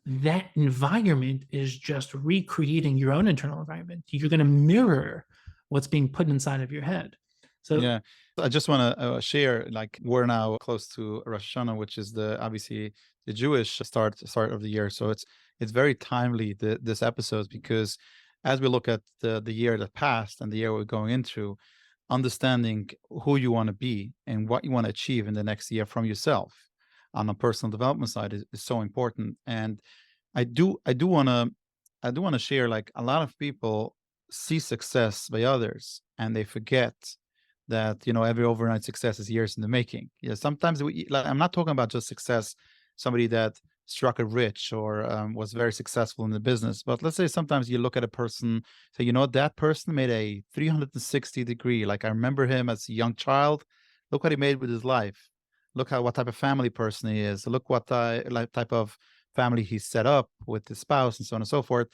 that environment is just recreating your own internal environment. You're going to mirror what's being put inside of your head. So, Yeah, I just want to share. Like, we're now close to Rosh Hashanah, which is the obviously the Jewish start of the year. So it's very timely, this episode, because as we look at the year that passed and the year we're going into, understanding who you want to be and what you want to achieve in the next year from yourself on a personal development side is so important. And I do want to share, like, a lot of people see success by others and they forget that every overnight success is years in the making. Sometimes like, I'm not talking about just success, somebody that struck it rich or was very successful in the business, but let's say sometimes you look at a person, say, that person made a 360-degree. Like, I remember him as a young child. Look what he made with his life. Look what type of family person he is. Look what type of family he set up with his spouse and so on and so forth.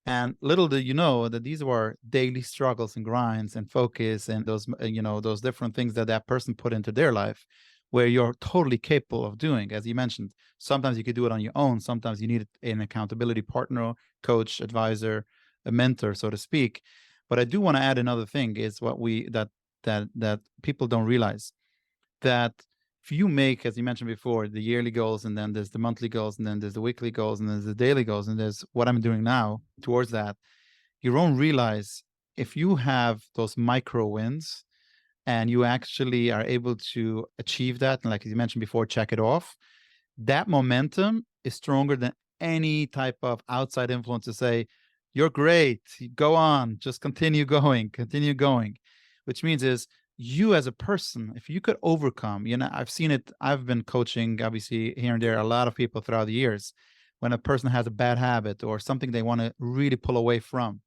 And little do you know that these were daily struggles and grinds and focus and those different things that person put into their life, where you're totally capable of doing. As you mentioned, sometimes you could do it on your own. Sometimes you need an accountability partner, coach, advisor, a mentor, so to speak. But I do want to add another thing is what we that people don't realize, that if you make, as you mentioned before, the yearly goals, and then there's the monthly goals, and then there's the weekly goals, and there's the daily goals, and there's what I'm doing now towards that, you won't realize, if you have those micro wins and you actually are able to achieve that, and like you mentioned before, check it off, that momentum is stronger than any type of outside influence to say, you're great, go on, just continue going, which means is, you as a person, if you could overcome, I've seen it, I've been coaching, obviously, here and there, a lot of people throughout the years, when a person has a bad habit or something they want to really pull away from.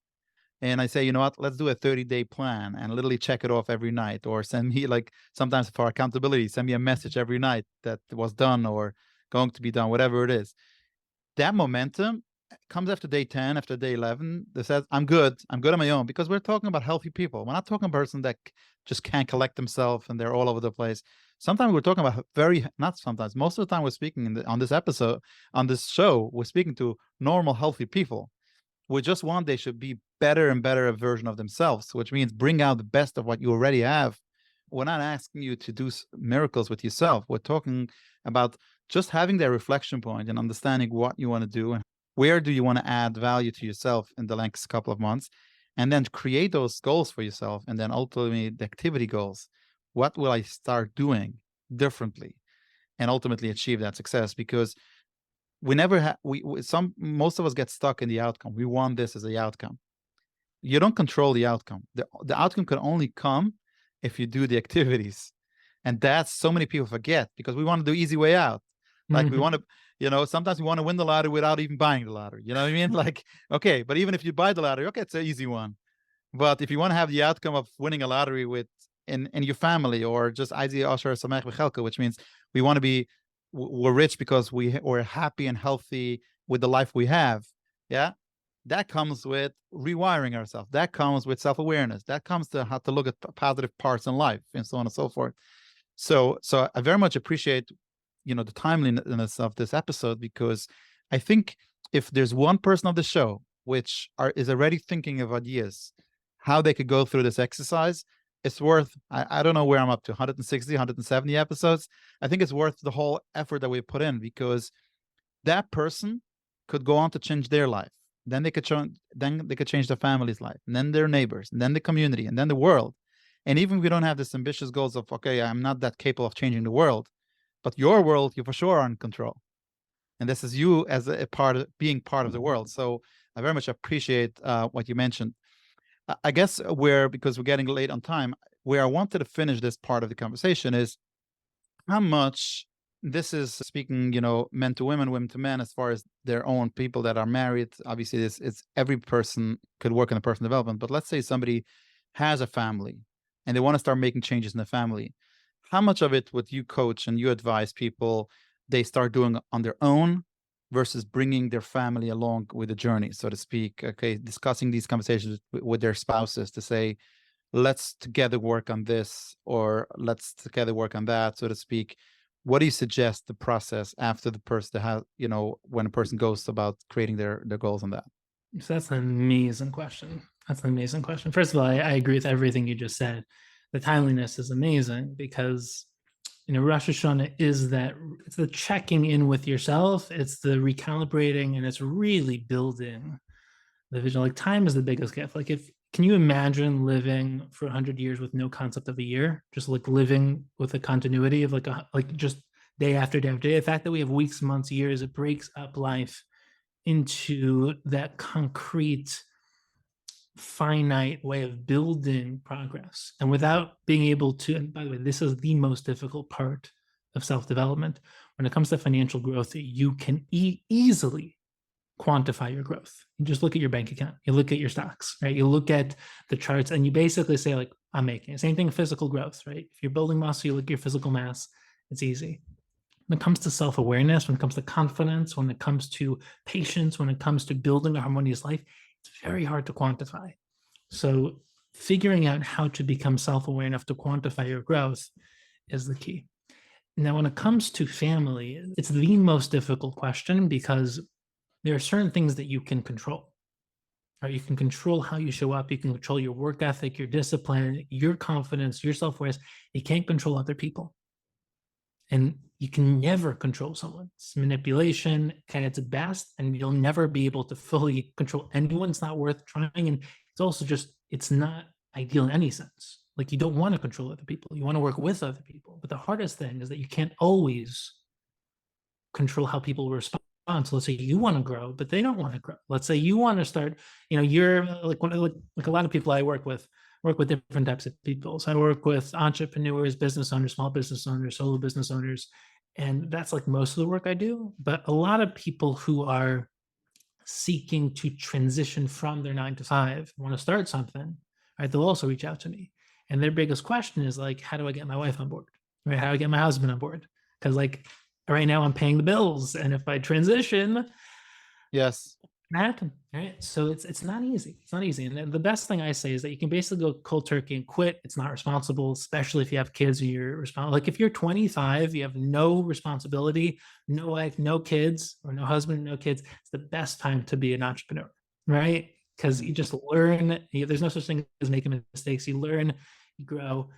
And I say, you know what, let's do a 30-day plan and literally check it off every night, or send me, like, sometimes for accountability, send me a message every night that was done or going to be done, whatever it is. That momentum comes after day 10, after day 11, that says, I'm good on my own, because we're talking about healthy people. We're not talking about a person that just can't collect themselves and they're all over the place. Sometimes we're talking about not sometimes, most of the time we're speaking on this episode, on this show, we're speaking to normal, healthy people. We just want they should be better and better a version of themselves, which means bring out the best of what you already have. We're not asking you to do miracles with yourself. We're talking about just having that reflection point and understanding what you want to do and where do you want to add value to yourself in the next couple of months, and then create those goals for yourself, and then ultimately the activity goals. What will I start doing differently, and ultimately achieve that success? Because we never have most of us get stuck in the outcome. We want this as the outcome. You don't control the outcome. The outcome can only come if you do the activities. And that's, so many people forget, because we want to do easy way out. Like, we want to, sometimes we want to win the lottery without even buying the lottery. You know what I mean? Like, okay, but even if you buy the lottery, okay, it's an easy one. But if you want to have the outcome of winning a lottery with in your family, or just which means we want to be, we're rich because we're happy and healthy with the life we have. Yeah, that comes with rewiring ourselves. That comes with self-awareness. That comes to how to look at positive parts in life, and so on and so forth. So I very much appreciate, the timeliness of this episode, because I think if there's one person of the show which is already thinking of ideas, how they could go through this exercise, it's worth, I don't know where I'm up to, 160, 170 episodes. I think it's worth the whole effort that we put in, because that person could go on to change their life. Then they could change their family's life, and then their neighbors, and then the community, and then the world. And even if we don't have this ambitious goals of, okay, I'm not that capable of changing the world, but your world, you for sure are in control. And this is you as a part of being part of the world. So I very much appreciate what you mentioned. I guess where, because we're getting late on time, where I wanted to finish this part of the conversation is how much this is speaking, men to women, women to men, as far as their own people that are married. Obviously, this it's every person could work in a personal development, but let's say somebody has a family and they want to start making changes in the family. How much of it would you coach and you advise people they start doing on their own versus bringing their family along with the journey, so to speak? Okay, discussing these conversations with their spouses to say, let's together work on this, or let's together work on that, so to speak. What do you suggest the process after the person has, when a person goes about creating their goals on that? So that's an amazing question. That's an amazing question. First of all, I agree with everything you just said. The timeliness is amazing because Rosh Hashanah is that it's the checking in with yourself, it's the recalibrating, and it's really building the vision. Like time is the biggest gift. Like if can you imagine living for 100 years with no concept of a year, just like living with a continuity of like just day after day after day? The fact that we have weeks, months, years, it breaks up life into that concrete finite way of building progress, and without being able to, and by the way, this is the most difficult part of self-development. When it comes to financial growth, you can easily quantify your growth. You just look at your bank account, you look at your stocks, right? You look at the charts and you basically say, like, I'm making it. Same thing, physical growth, right? If you're building muscle, you look at your physical mass, it's easy. When it comes to self-awareness, when it comes to confidence, when it comes to patience, when it comes to building a harmonious life, it's very hard to quantify. So figuring out how to become self-aware enough to quantify your growth is the key. Now, when it comes to family, it's the most difficult question because there are certain things that you can control. Right? You can control how you show up. You can control your work ethic, your discipline, your confidence, your self-awareness. You can't control other people. And you can never control someone's manipulation kind of its best, and you'll never be able to fully control anyone. It's not worth trying. And it's also just, it's not ideal in any sense. Like you don't want to control other people. You want to work with other people. But the hardest thing is that you can't always control how people respond. So let's say you want to grow, but they don't want to grow. Let's say you want to start, you're like a lot of people I work with different types of people. So I work with entrepreneurs, business owners, small business owners, solo business owners, and that's like most of the work I do. But a lot of people who are seeking to transition from their 9 to 5, want to start something, right? They'll also reach out to me, and their biggest question is like, how do I get my wife on board? Right? How do I get my husband on board? Because like right now I'm paying the bills, and if I transition, Yes. happen, right? So it's not easy. It's not easy. And the best thing I say is that you can basically go cold turkey and quit. It's not responsible, especially if you have kids or you're responsible. Like if you're 25, you have no responsibility, no wife, no kids, or no husband, no kids. It's the best time to be an entrepreneur, right? Because you just learn. There's no such thing as making mistakes. You learn, you grow.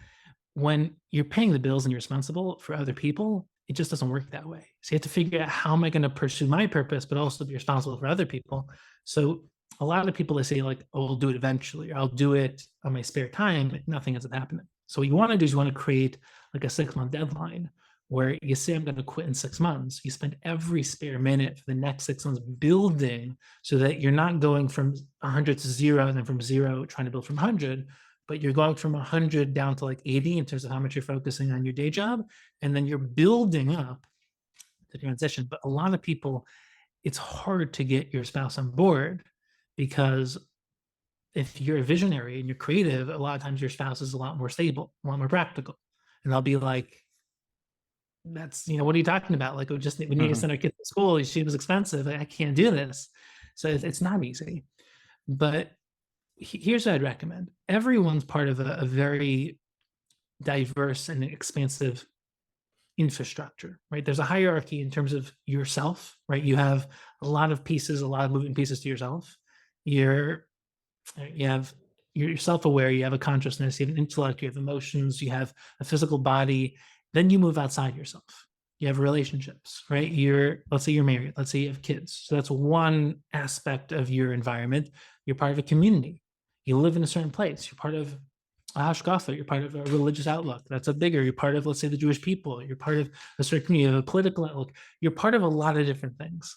When you're paying the bills and you're responsible for other people, it just doesn't work that way. So you have to figure out, how am I going to pursue my purpose, but also be responsible for other people. So a lot of people, they say like, oh, I'll do it eventually, or I'll do it on my spare time. Nothing ends up happening. So what you want to do is you want to create like a 6-month deadline where you say, I'm going to quit in 6 months. You spend every spare minute for the next 6 months building, so that you're not going from 100 to 0 and then from 0 trying to build from 100, but you're going from 100 down to like 80 in terms of how much you're focusing on your day job. And then you're building up the transition. But a lot of people, it's hard to get your spouse on board, because if you're a visionary and you're creative, a lot of times your spouse is a lot more stable, a lot more practical. And they'll be like, that's, what are you talking about? Like, we need to send our kids to school. She was expensive. I can't do this. So it's not easy. But here's what I'd recommend. Everyone's part of a very diverse and expansive infrastructure, right? There's a hierarchy in terms of yourself, right? You have a lot of pieces, a lot of moving pieces to yourself. You're you have you're self-aware, you have a consciousness, you have an intellect, you have emotions, you have a physical body. Then you move outside yourself. You have relationships, right? Let's say you're married, let's say you have kids. So that's one aspect of your environment. You're part of a community. You live in a certain place. You're part of a hashkafa. You're part of a religious outlook. That's a bigger. You're part of, let's say, the Jewish people. You're part of a certain community. You have a political outlook. You're part of a lot of different things.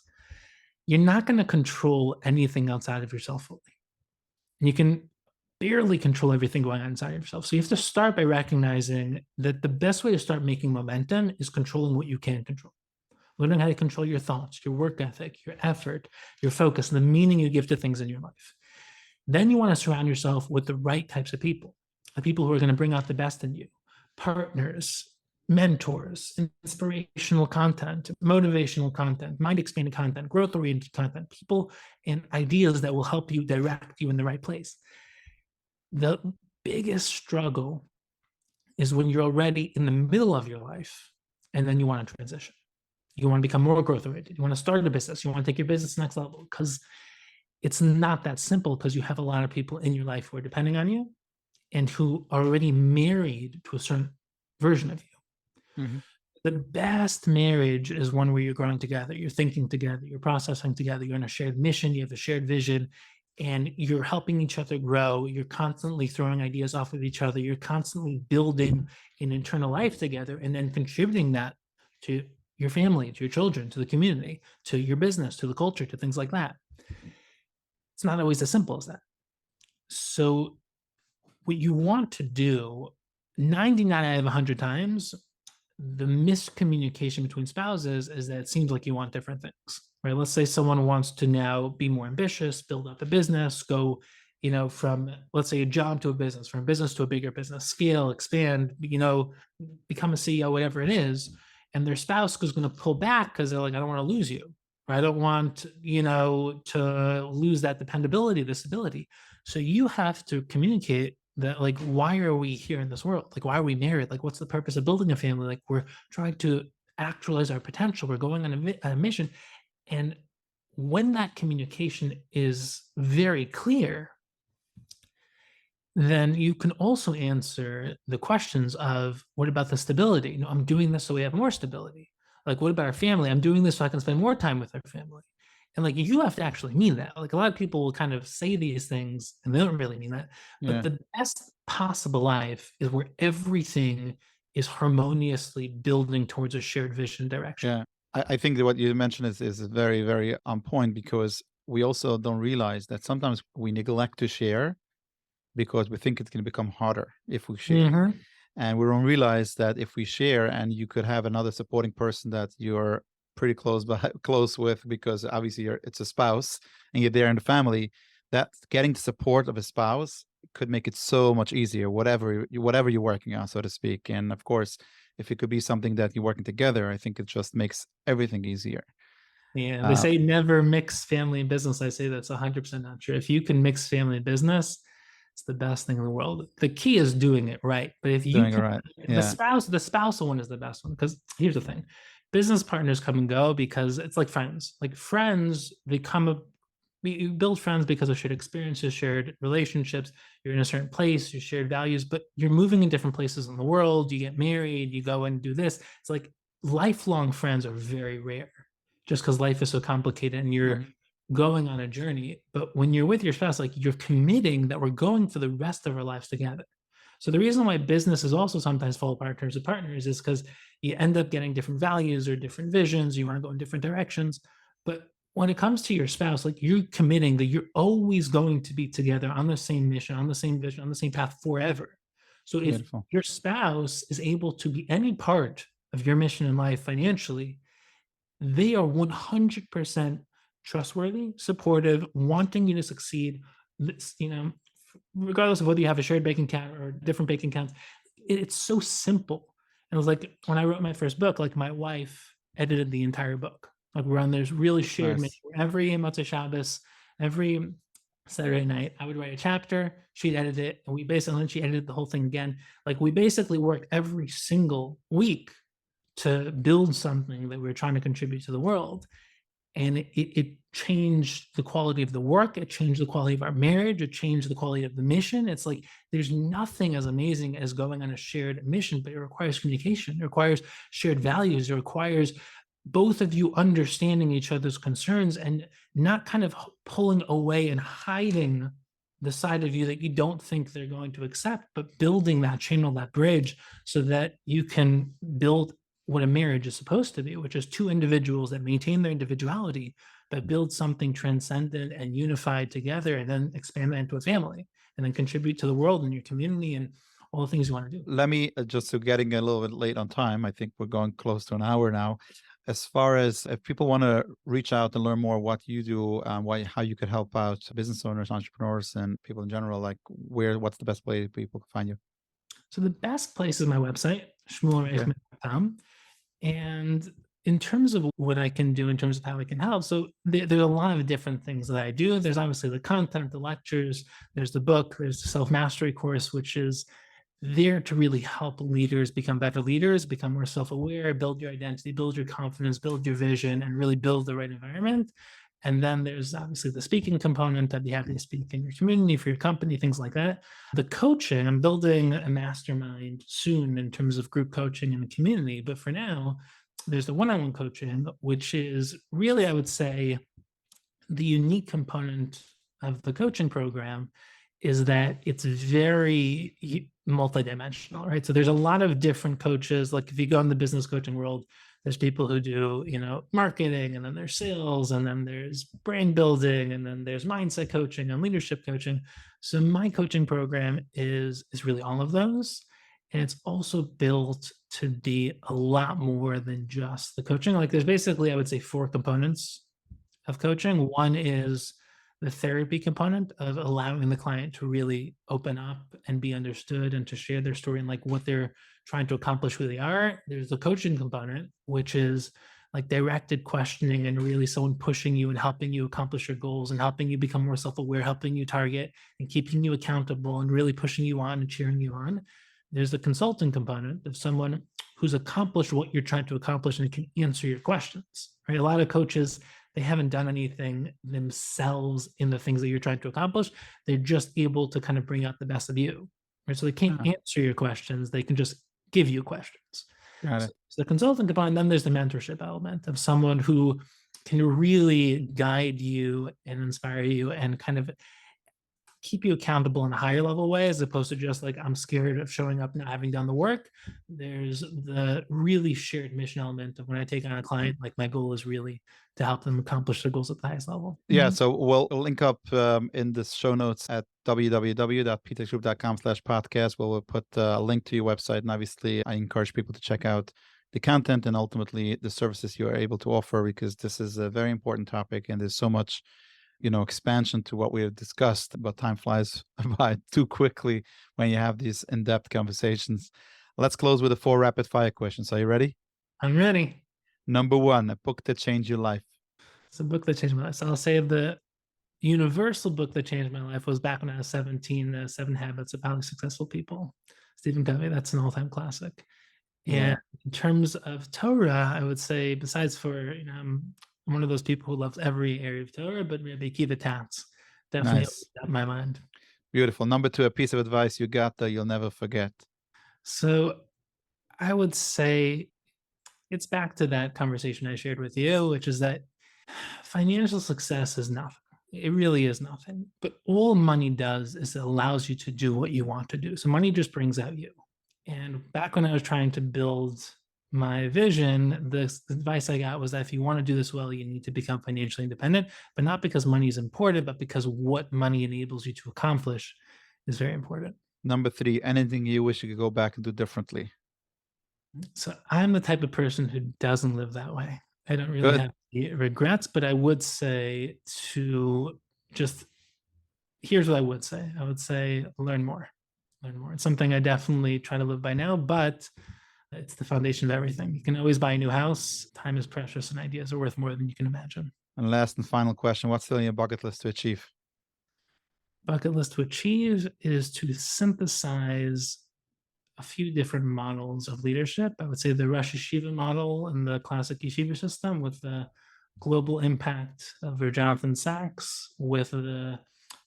You're not going to control anything outside of yourself fully. And you can barely control everything going on inside of yourself. So you have to start by recognizing that the best way to start making momentum is controlling what you can control. Learning how to control your thoughts, your work ethic, your effort, your focus, the meaning you give to things in your life. Then you want to surround yourself with the right types of people, the people who are going to bring out the best in you, partners, mentors, inspirational content, motivational content, mind expanding content, growth oriented content, people and ideas that will help you direct you in the right place. The biggest struggle is when you're already in the middle of your life and then you want to transition. You want to become more growth oriented. You want to start a business. You want to take your business next level, because it's not that simple, because you have a lot of people in your life who are depending on you and who are already married to a certain version of you. Mm-hmm. The best marriage is one where you're growing together, you're thinking together, you're processing together, you're on a shared mission, you have a shared vision, and you're helping each other grow. You're constantly throwing ideas off of each other. You're constantly building an internal life together and then contributing that to your family, to your children, to the community, to your business, to the culture, to things like that. It's not always as simple as that. So what you want to do 99 out of 100 times, the miscommunication between spouses is that it seems like you want different things, right? Let's say someone wants to now be more ambitious, build up a business, go, from, let's say, a job to a business, from a business to a bigger business, scale, expand, become a CEO, whatever it is. And their spouse is going to pull back because they're like, I don't want to lose you. Or I don't want, to lose that dependability, this ability. So you have to communicate that, like, why are we here in this world? Like, why are we married? Like, what's the purpose of building a family? Like, we're trying to actualize our potential. We're going on a mission. And when that communication is very clear, then you can also answer the questions of, what about the stability? I'm doing this so we have more stability. Like, what about our family? I'm doing this so I can spend more time with our family. And like, you have to actually mean that. Like, a lot of people will kind of say these things and they don't really mean that. Yeah. But the best possible life is where everything is harmoniously building towards a shared vision direction. Yeah. I think that what you mentioned is very, very on point, because we also don't realize that sometimes we neglect to share because we think it's going to become harder if we share. Mm-hmm. And we don't realize that if we share, and you could have another supporting person that you're pretty close with, because obviously it's a spouse and you're there in the family, that getting the support of a spouse could make it so much easier, whatever you're working on, so to speak. And of course, if it could be something that you're working together, I think it just makes everything easier. Yeah, they Uh, say never mix family and business. I say that's 100% not true. If you can mix family and business, it's the best thing in the world. The key is doing it right. But if you Doing it can, right. the Yeah. the spousal one is the best one, because here's the thing: business partners come and go because it's like friends. Like friends, you build friends because of shared experiences, shared relationships. You're in a certain place, you shared values, but you're moving in different places in the world. You get married, you go and do this. It's like lifelong friends are very rare, just because life is so complicated and you're Mhm. going on a journey. But when you're with your spouse, like, you're committing that we're going for the rest of our lives together. So the reason why businesses also sometimes fall apart in terms of partners is because you end up getting different values or different visions. You want to go in different directions. But when it comes to your spouse, like, you're committing that you're always going to be together on the same mission, on the same vision, on the same path forever. So if Beautiful. your spouse is able to be any part of your mission in life financially, they are 100% trustworthy, supportive, wanting you to succeed. Regardless of whether you have a shared bank account or different bank accounts, it's so simple. And it was like, when I wrote my first book, like, my wife edited the entire book. Like, we're on this really shared mission. Nice. Every Motzei Shabbos, every Saturday night, I would write a chapter, she'd edit it, and then she edited the whole thing again. Like, we basically worked every single week to build something that we're trying to contribute to the world. and it changed the quality of the work. It changed the quality of our marriage. It changed the quality of the mission. It's like there's nothing as amazing as going on a shared mission, but it requires communication. It requires shared values. It requires both of you understanding each other's concerns and not kind of pulling away and hiding the side of you that you don't think they're going to accept, but building that channel, that bridge, so that you can build what a marriage is supposed to be, which is two individuals that maintain their individuality, but build something transcendent and unified together, and then expand that into a family, and then contribute to the world and your community and all the things you want to do. Let me just so getting a little bit late on time. I think we're going close to an hour now. As far as if people want to reach out and learn more what you do, why how you could help out business owners, entrepreneurs, and people in general, like what's the best way people can find you? So the best place is my website, Okay. shmuelreichman.com. And in terms of what I can do in terms of how I can help, so there's a lot of different things that I do. There's obviously the content, the lectures, there's the book, there's the self mastery course, which is there to really help leaders become better leaders, become more self aware, build your identity, build your confidence, build your vision, and really build the right environment. And then there's obviously the speaking component. I'd be happy to speak in your community, for your company, things like that. The coaching, I'm building a mastermind soon in terms of group coaching in the community. But for now, there's the one on one coaching, which is really, I would say, the unique component of the coaching program is that it's very multidimensional, right? So there's a lot of different coaches. Like if you go in the business coaching world, there's people who do, marketing, and then there's sales, and then there's brain building, and then there's mindset coaching and leadership coaching. So my coaching program is really all of those. And it's also built to be a lot more than just the coaching. Like there's basically, I would say, four components of coaching. One is the therapy component of allowing the client to really open up and be understood and to share their story and like what they're trying to accomplish, who they are. There's the coaching component, which is like directed questioning and really someone pushing you and helping you accomplish your goals and helping you become more self-aware, helping you target and keeping you accountable and really pushing you on and cheering you on. There's the consulting component of someone who's accomplished what you're trying to accomplish and can answer your questions, right? A lot of coaches, they haven't done anything themselves in the things that you're trying to accomplish. They're just able to kind of bring out the best of you, right? So they can't Yeah, answer your questions. They can just give you questions. got So it. the consultant component, then there's the mentorship element of someone who can really guide you and inspire you and kind of keep you accountable in a higher level way, as opposed to just like I'm scared of showing up, not having done the work. There's the really shared mission element of when I take on a client, like my goal is really to help them accomplish their goals at the highest level. Yeah, so we'll link up in the show notes at www.ptexgroup.com/podcast, where we'll put a link to your website. And obviously, I encourage people to check out the content and ultimately the services you are able to offer, because this is a very important topic and there's so much, expansion to what we have discussed, but time flies by too quickly when you have these in-depth conversations. Let's close with the four rapid fire questions. Are you ready? I'm ready. Number one, a book that changed your life. It's a book that changed my life. So I'll say the universal book that changed my life was back when I was 17, Seven Habits of Highly Successful People. Stephen Covey, that's an all-time classic. And Yeah, in terms of Torah, I would say, besides for, I'm one of those people who loves every area of Torah, but maybe Kiva Tats definitely nice. opened up my mind. Beautiful. Number two, a piece of advice you got that you'll never forget. So I would say it's back to that conversation I shared with you, which is that financial success is nothing. It really is nothing. But all money does is it allows you to do what you want to do. So money just brings out you. And back when I was trying to build my vision, the advice I got was that if you want to do this well, you need to become financially independent, but not because money is important, but because what money enables you to accomplish is very important. Number three, anything you wish you could go back and do differently. So I'm the type of person who doesn't live that way. I don't really Good. have any regrets, but I would say to just here's what I would say. I would say learn more. Learn more. It's something I definitely try to live by now, but it's the foundation of everything. You can always buy a new house. Time is precious and ideas are worth more than you can imagine. And last and final question, what's still on your bucket list to achieve? Bucket list to achieve is to synthesize a few different models of leadership. I would say the Rosh Yeshiva model and the classic yeshiva system with the global impact of Jonathan Sachs with the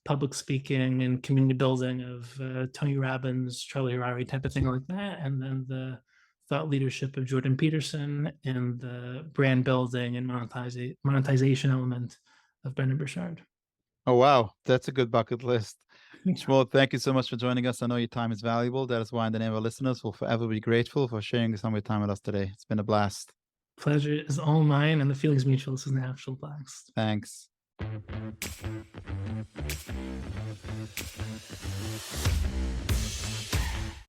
public speaking and community building of Tony Robbins, Charlie Harari type of thing like that, and then the thought leadership of Jordan Peterson and the brand building and monetization element of Brendan Burchard. Oh, wow. That's a good bucket list. Yeah. Shmuel, thank you so much for joining us. I know your time is valuable. That is why, in the name of our listeners, we'll forever be grateful for sharing some of your time with us today. It's been a blast. Pleasure is all mine, and the feeling's mutual. This is an actual blast. Thanks.